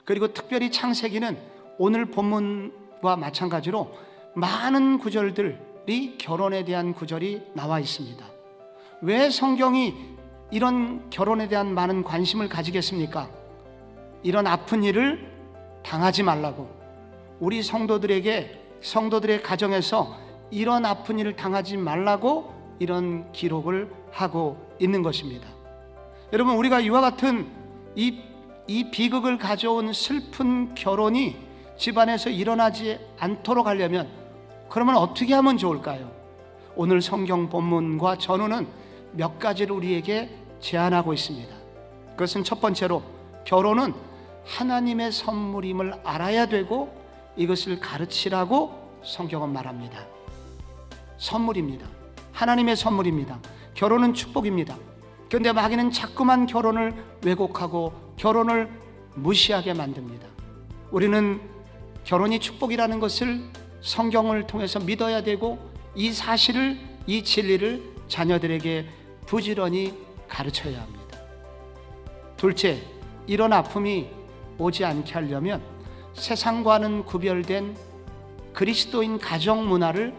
그리고 특별히 창세기는 오늘 본문과 마찬가지로 많은 구절들이 결혼에 대한 구절이 나와 있습니다. 왜 성경이 이런 결혼에 대한 많은 관심을 가지겠습니까? 이런 아픈 일을 당하지 말라고, 우리 성도들의 가정에서 이런 아픈 일을 당하지 말라고 이런 기록을 하고 있는 것입니다. 여러분, 우리가 이와 같은 이 비극을 가져온 슬픈 결혼이 집안에서 일어나지 않도록 하려면 그러면 어떻게 하면 좋을까요? 오늘 성경 본문과 전후는 몇 가지를 우리에게 제안하고 있습니다. 그것은 첫 번째로, 결혼은 하나님의 선물임을 알아야 되고 이것을 가르치라고 성경은 말합니다. 선물입니다. 하나님의 선물입니다. 결혼은 축복입니다. 그런데 마귀는 자꾸만 결혼을 왜곡하고 결혼을 무시하게 만듭니다. 우리는 결혼이 축복이라는 것을 성경을 통해서 믿어야 되고, 이 사실을, 이 진리를 자녀들에게 부지런히 가르쳐야 합니다. 둘째, 이런 아픔이 오지 않게 하려면 세상과는 구별된 그리스도인 가정 문화를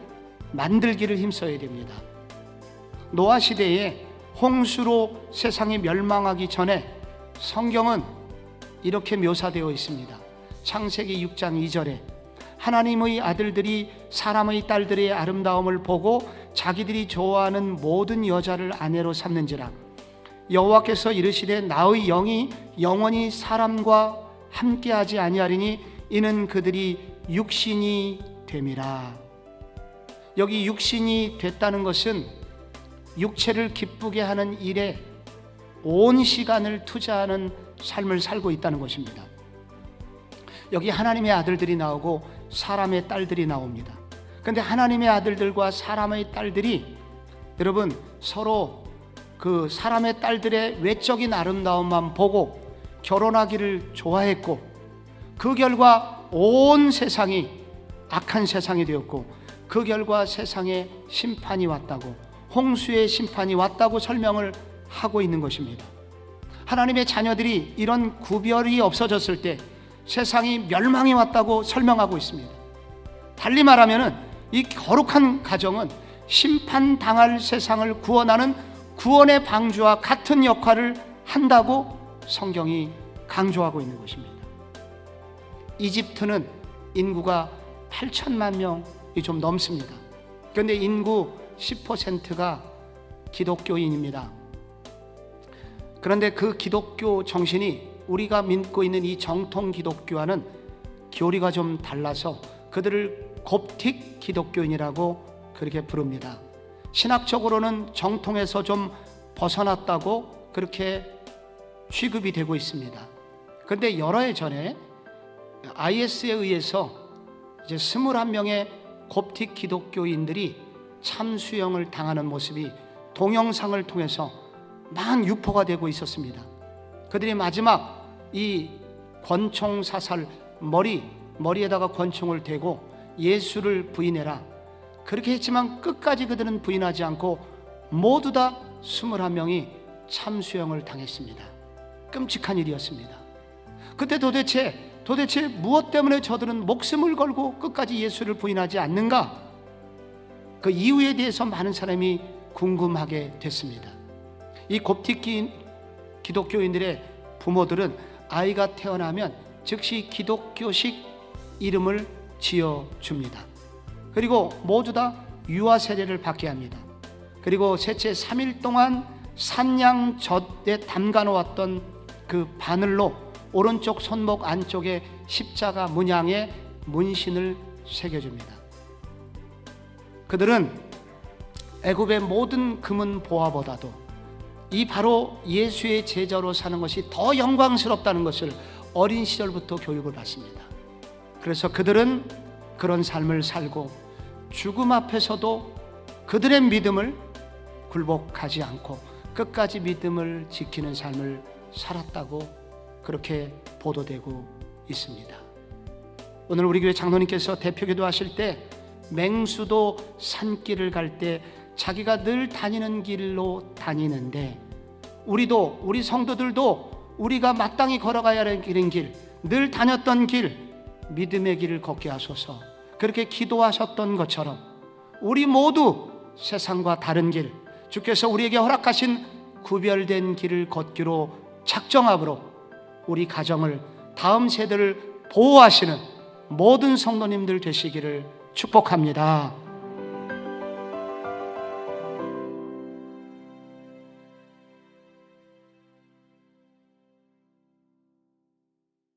만들기를 힘써야 됩니다. 노아 시대에 홍수로 세상이 멸망하기 전에 성경은 이렇게 묘사되어 있습니다. 창세기 6장 2절에 하나님의 아들들이 사람의 딸들의 아름다움을 보고 자기들이 좋아하는 모든 여자를 아내로 삼는지라. 여호와께서 이르시되 나의 영이 영원히 사람과 함께하지 아니하리니 이는 그들이 육신이 됨이라. 여기 육신이 됐다는 것은 육체를 기쁘게 하는 일에 온 시간을 투자하는 삶을 살고 있다는 것입니다. 여기 하나님의 아들들이 나오고 사람의 딸들이 나옵니다. 그런데 하나님의 아들들과 사람의 딸들이, 여러분, 서로 그 사람의 딸들의 외적인 아름다움만 보고 결혼하기를 좋아했고, 그 결과 온 세상이 악한 세상이 되었고, 그 결과 세상에 심판이 왔다고, 홍수의 심판이 왔다고 설명을 하고 있는 것입니다. 하나님의 자녀들이 이런 구별이 없어졌을 때 세상이 멸망이 왔다고 설명하고 있습니다. 달리 말하면 이 거룩한 가정은 심판당할 세상을 구원하는 구원의 방주와 같은 역할을 한다고 성경이 강조하고 있는 것입니다. 이집트는 인구가 8천만 명이 좀 넘습니다. 그런데 인구 10%가 기독교인입니다. 그런데 그 기독교 정신이 우리가 믿고 있는 이 정통 기독교와는 교리가 좀 달라서 그들을 곱틱 기독교인이라고 그렇게 부릅니다. 신학적으로는 정통에서 좀 벗어났다고 그렇게 취급이 되고 있습니다. 그런데 여러 해 전에 IS에 의해서 이제 21명의 곱틱 기독교인들이 참수형을 당하는 모습이 동영상을 통해서 유포가 되고 있었습니다. 그들이 마지막 이 권총 사살, 머리에다가 권총을 대고 예수를 부인해라, 그렇게 했지만 끝까지 그들은 부인하지 않고 모두 다 21명이 참수형을 당했습니다. 끔찍한 일이었습니다. 그때 도대체 무엇 때문에 저들은 목숨을 걸고 끝까지 예수를 부인하지 않는가? 그 이유에 대해서 많은 사람이 궁금하게 됐습니다. 이 곱틱 기독교인들의 부모들은 아이가 태어나면 즉시 기독교식 이름을 지어줍니다. 그리고 모두 다 유아 세례를 받게 합니다. 그리고 셋째 3일 동안 산양젖에 담가 놓았던 그 바늘로 오른쪽 손목 안쪽에 십자가 문양의 문신을 새겨줍니다. 그들은 애굽의 모든 금은 보화보다도 이 바로 예수의 제자로 사는 것이 더 영광스럽다는 것을 어린 시절부터 교육을 받습니다. 그래서 그들은 그런 삶을 살고 죽음 앞에서도 그들의 믿음을 굴복하지 않고 끝까지 믿음을 지키는 삶을 살았다고 그렇게 보도되고 있습니다. 오늘 우리 교회 장로님께서 대표기도 하실 때 맹수도 산길을 갈 때 자기가 늘 다니는 길로 다니는데, 우리 성도들도 우리가 마땅히 걸어가야 하는 길, 늘 다녔던 길, 믿음의 길을 걷게 하소서. 그렇게 기도하셨던 것처럼 우리 모두 세상과 다른 길, 주께서 우리에게 허락하신 구별된 길을 걷기로 작정함으로 우리 가정을, 다음 세대를 보호하시는 모든 성도님들 되시기를 축복합니다.